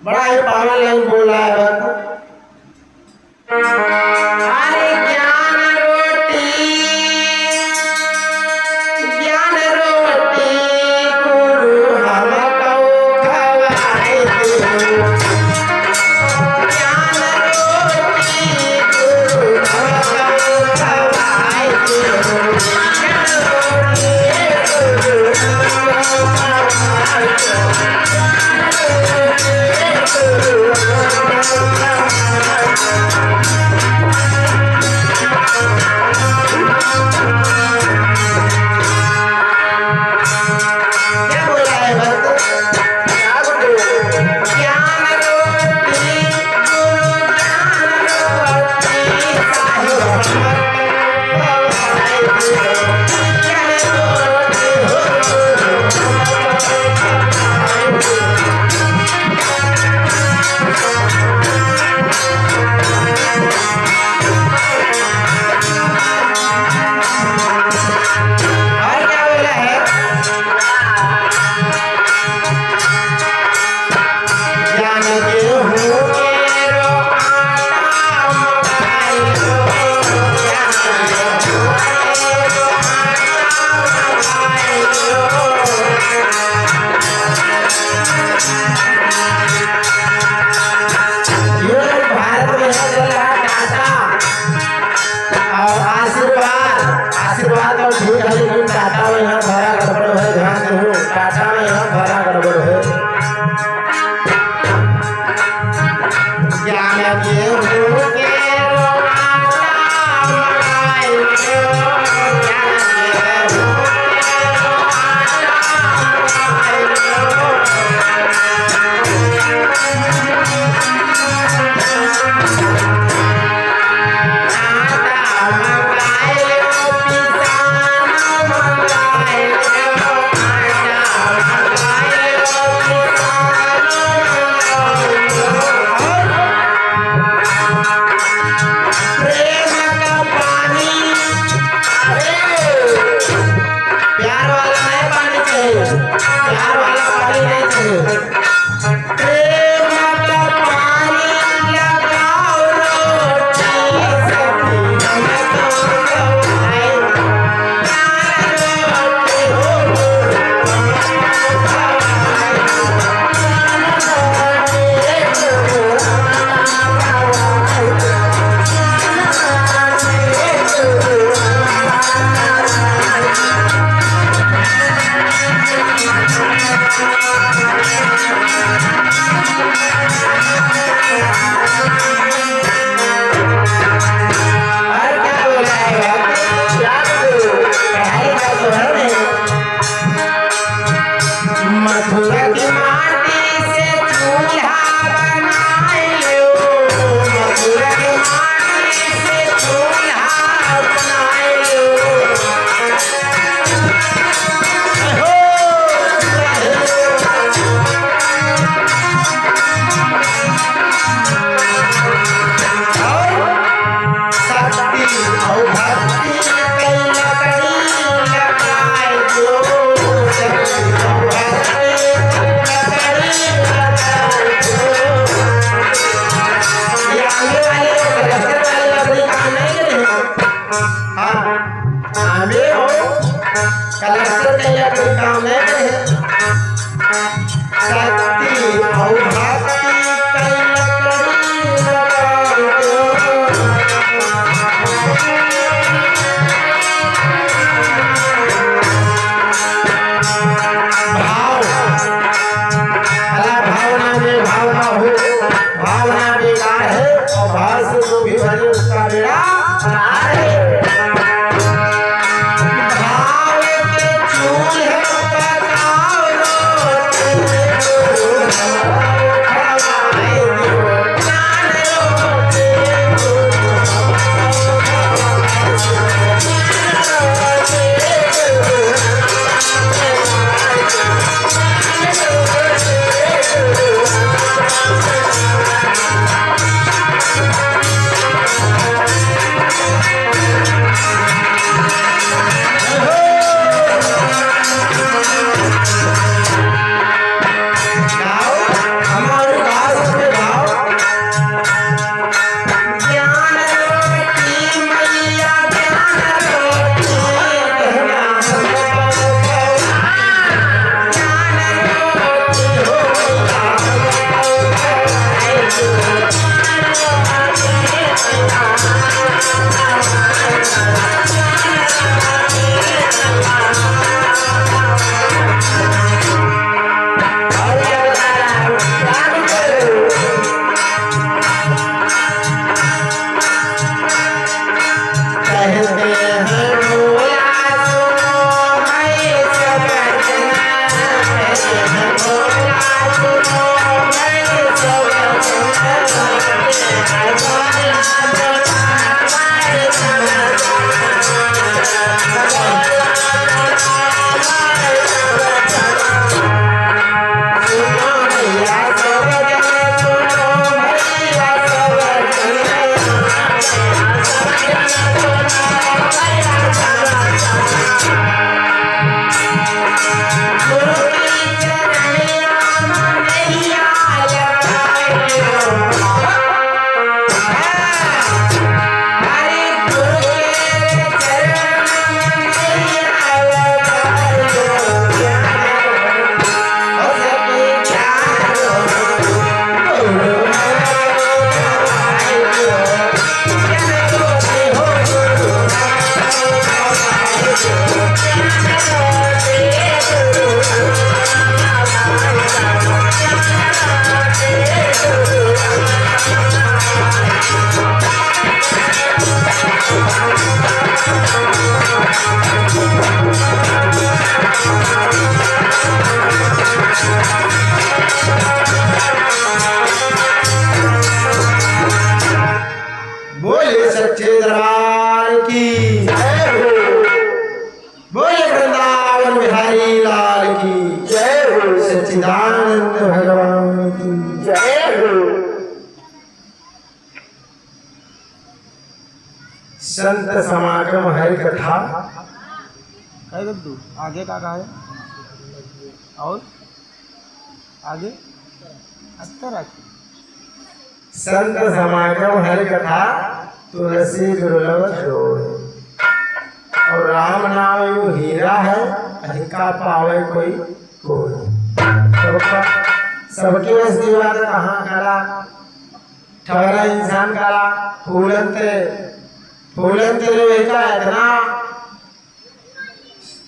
बड़ा ही पावन लाइन बोला है। अरे ज्ञान रोटी गुरु हमको खवाए दो। ज्ञान रोटी गुरु हमको खवाए दो। ज्ञान रोटी गुरु हमको खवाए भाव के चूल है महारानी की जय हो। संत समागम हरि कथा कह दे तू आगे का कहा है और आगे अच्छा रखी। संत समागम हरि कथा तुलसी दुर्लभ जोड़। और राम नाम यो हीरा है, अधिका पावे कोई कोई। सबके बस दीवार कहाँ करा ठहरा इंसान करा फूलंते का इतना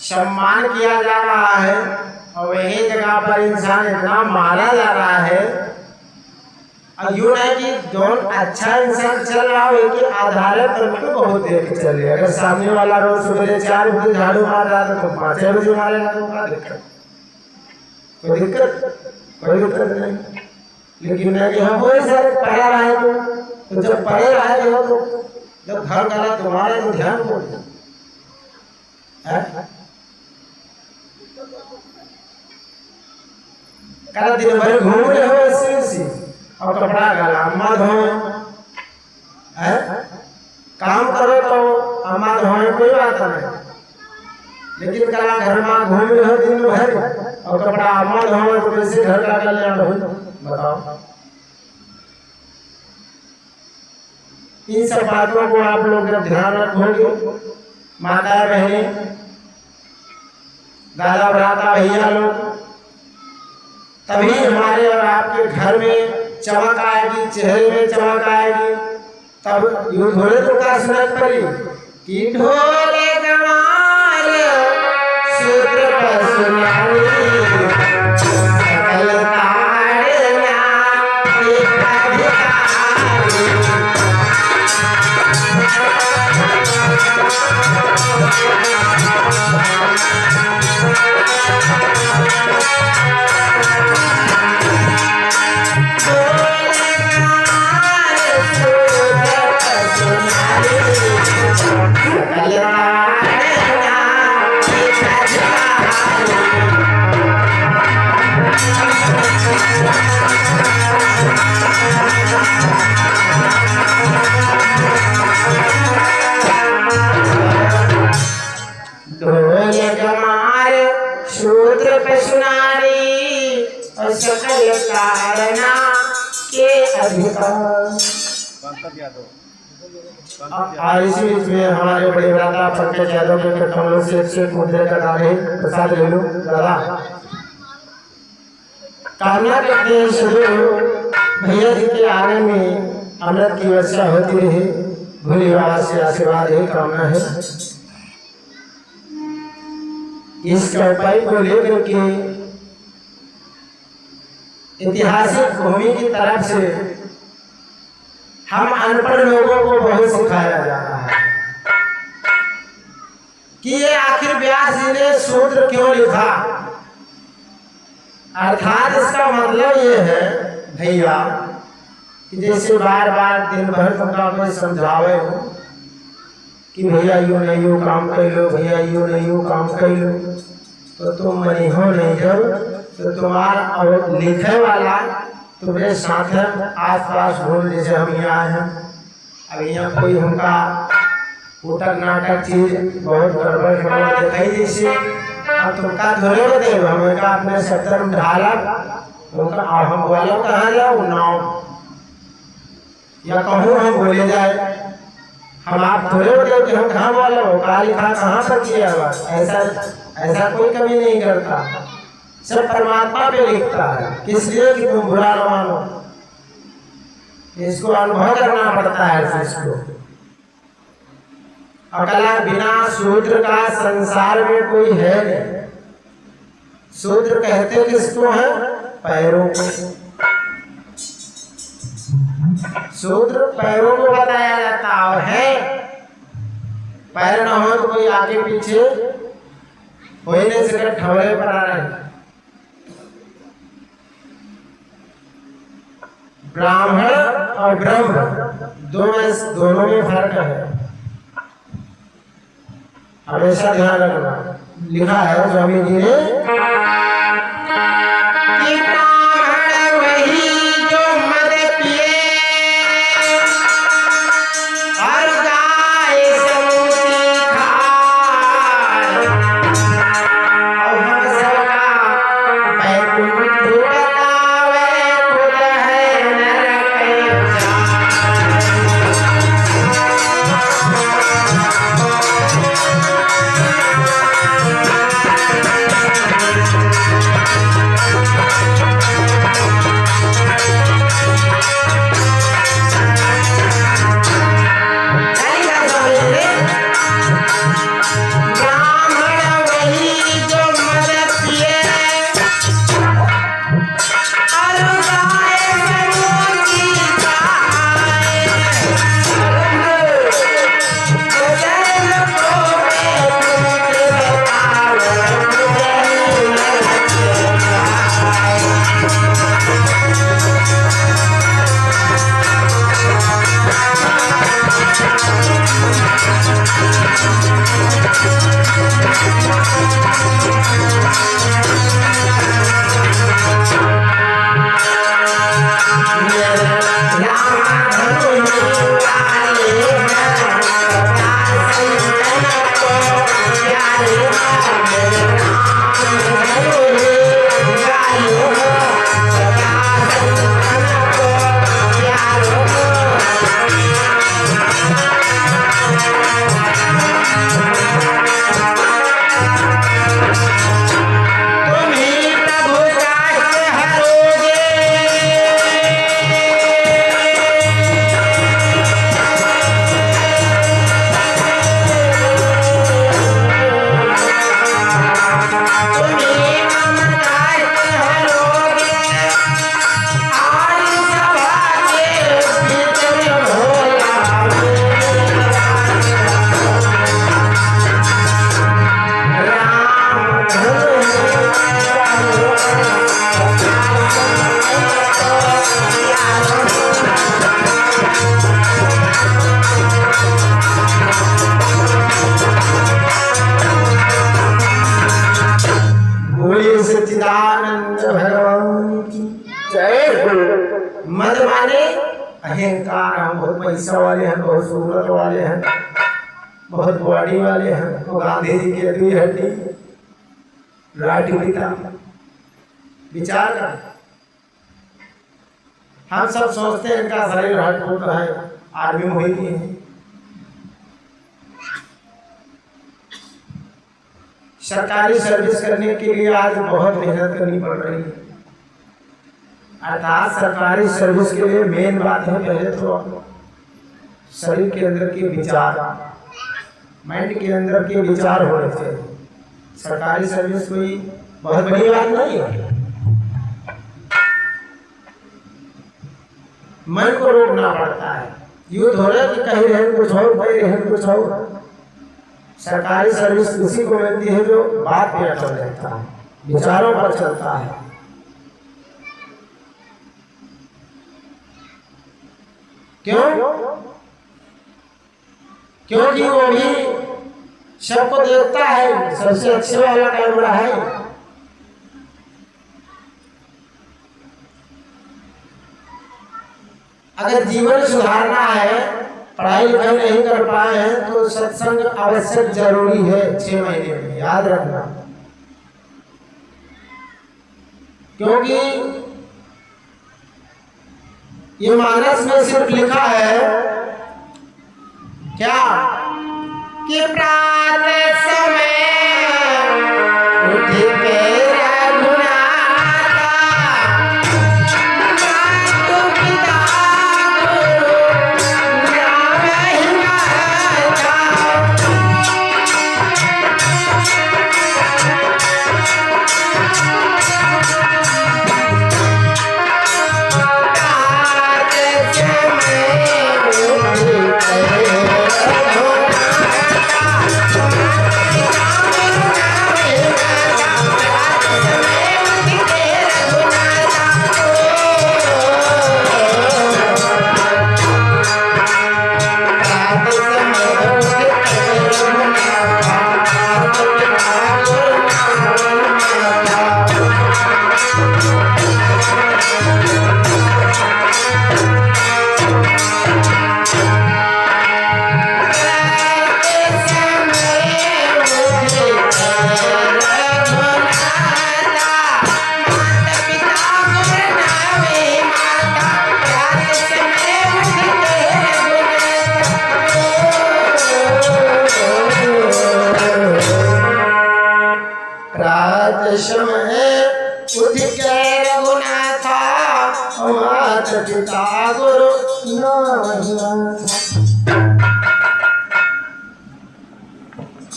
सम्मान किया जा रहा है और वही जगह पर इंसान इतना मारा जा रहा है। और यूं है कि जो अच्छा इंसान चल रहा हो कि आधार पर को बहुत देर के चले। अगर सामने वाला रोज सुबह 4 बजे झाड़ू मार रहा है तो 5 बजे मारेगा तो क्या दिक्कत? कोई दिक्कत नहीं। लेकिन है कि हम वही सारे पढ़ा रहे तो जब पढ़े रहे हो तो जब घर करा तुम्हारे तो ध्यान बोल करा दिन भर घूम रहे हो ऐसे और कपड़ा गला अम्मा धोए काम करो तो अम्मा धोए कोई बात नहीं। लेकिन कला घर में घूम रहे हो दिन भर और कपड़ा अम्मा धोए तो कैसे घर का कल्याण हो बताओ। इन सब बातों को आप लोग जब ध्यान रखोगे, माता बहने दादा भ्राता भैया लोग, तभी हमारे और आपके घर में चमक आएगी, चेहरे में चमक आएगी। तब यूं ढोले तो क्या सुनाई पड़ी कि ढोले कमाल सूत्र पर सुनाई सकल ताड़ना एक अधिकारी। शूद्र पे सुनारी और सकल कारणा के अधिकार। इसी बीच में हमारे बड़े भ्राता पंकज यादव के कमलों से 101 मुद्रे का दान है, प्रसाद ले लो दादा। कामना करते हैं शुरू भैया जी के आंगन में अमृत की वर्षा होती रहे, भोले बाबा से आशीर्वाद है, कामना है। इस चौपाई को लेकर के ऐतिहासिक भूमि की तरफ से हम अनपढ़ लोगों को बहुत सिखाया जा रहा है कि ये आखिर व्यास जी ने सूत्र क्यों लिखा। अर्थात इसका मतलब ये है भैया कि जैसे बार बार दिन भर तुमका कोई समझावे हो कि भैया यूं नहीं यूं काम कर लो, भैया यूं नहीं यूं काम कर लो, तो तुम मनी हो नहीं जब तो तुम्हारा और लिखे वाला तुम्हारे साथ है आस पास ढूंढ। जैसे हम यहाँ हैं, अब यहाँ कोई हमका उटक नाटक चीज बहुत गड़बड़ दिखाई जैसे अब तुमका धोरे दे हमें का अपने सत्तर में ढाला उनका हम बोलो कहाँ जाओ नाव या कहूँ हम बोले जाए हम आप थोड़े बोले कि हम कहाँ बोलो कहा लिखा कहाँ पर किया हुआ। ऐसा कोई कभी नहीं करता, सब परमात्मा पे लिखता है। किस लिए कि तुम बुरा न मानो, इसको अनुभव करना पड़ता है इसको। अकला बिना सूत्र का संसार में कोई है नहीं। सूत्र कहते किसको है? पैरों को। सूत्र पैरों को बताया जाता है। पैर न हो तो कोई आगे पीछे हो ही नहीं सके, ठवरे पर आ रहे। ब्राह्मण और ब्रह्म दोनों में फर्क है, हमेशा ध्यान रखना। लिखा है स्वामी जी ने कि ब्राह्मण मद माने अहंकार, हम बहुत पैसा वाले हैं, बहुत सूरत वाले हैं, बहुत बॉडी वाले हैं। तो गांधी जी की अगली हड्डी लाठी पिता विचार कर। हम सब सोचते हैं इनका शरीर हट फूट है, आर्मी में हुई है। सरकारी सर्विस करने के लिए आज बहुत मेहनत करनी पड़ रही है। अर्थात सरकारी सर्विस के लिए मेन बात है पहले तो शरीर के अंदर के विचार, माइंड के अंदर के विचार होने चाहिए। सरकारी सर्विस कोई बहुत बड़ी बात नहीं है। मन को रोकना पड़ता है। युद्ध हो रहा है कि कहीं रहन कुछ और, कहीं रहन कुछ और। सरकारी सर्विस उसी को मिलती है जो बात पे अटल रहता है, विचारों पर चलता है। क्यों? क्योंकि वो भी सबको देखता है, सबसे अच्छे वाला कैमरा है। अगर जीवन सुधारना है, पढ़ाई लिखाई नहीं कर पाए हैं तो सत्संग आवश्यक जरूरी है 6 महीने में, याद रखना। क्योंकि ये मानस में सिर्फ लिखा है क्या कि प्रातः समय उठ के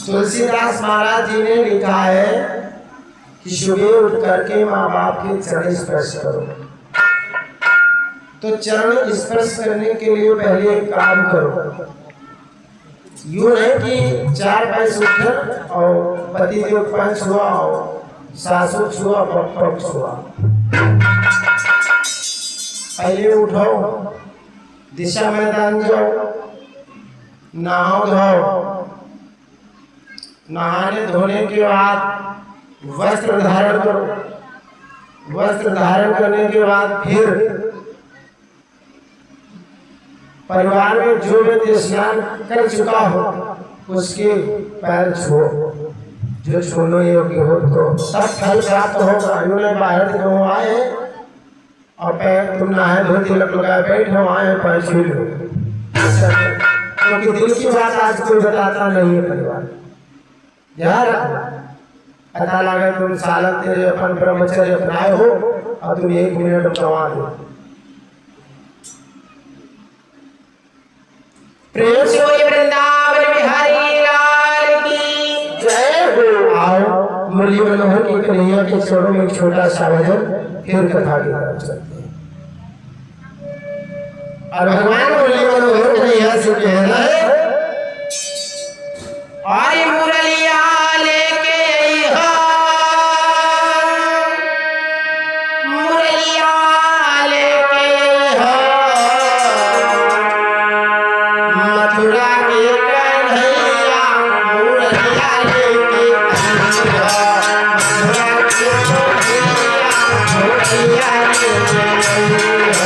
तुलसीदास महाराज जी ने लिखा है कि सुबह उठ करके माँ बाप के चरण स्पर्श करो। तो चरण स्पर्श करने के लिए पहले एक काम करो। यूं नहीं कि 4 पैसे उठ और पति देव पंच हुआ और सासू छुआ पक छुआ। पहले उठो, दिशा मैदान जाओ, नहाओ धोओ। नहाने धोने के बाद वस्त्र धारण करो। वस्त्र धारण करने के बाद फिर परिवार में जो व्यक्ति स्नान कर चुका हो उसके पैर छुओ, जो छूने योग्य हो तो सब फल प्राप्त होगा। इन्होंने बाहर से जो आए और पैर तुम नहाए धो तिलक लगाए बैठे आए पैर छू लो, क्योंकि दिल की बात आज कोई बताता नहीं है। परिवार ध्यान रखना, पता लगा तुम सालन तेरे अपन ब्रह्मचर्य अपनाए हो और तुम 1 मिनट गंवा दो। प्रेम से वृंदावन बिहारी लाल की जय हो। आओ मुरली मनोहर की कन्हैया के चरणों में एक छोटा सा भजन, फिर कथा की तरफ चलते हैं। और भगवान मुरली मनोहर कन्हैया से कहना है, और मुरलिया लेके अइहा, मुरलिया लेके अइहा, मथुरा के कन्हैया मुरलिया लेके अइहा, मथुरा के कन्हैया मुरलिया लेके अइहा।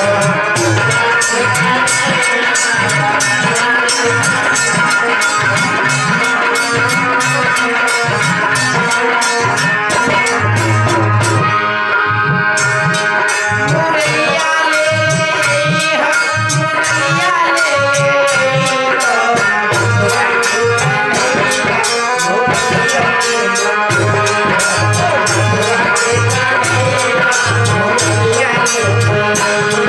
जय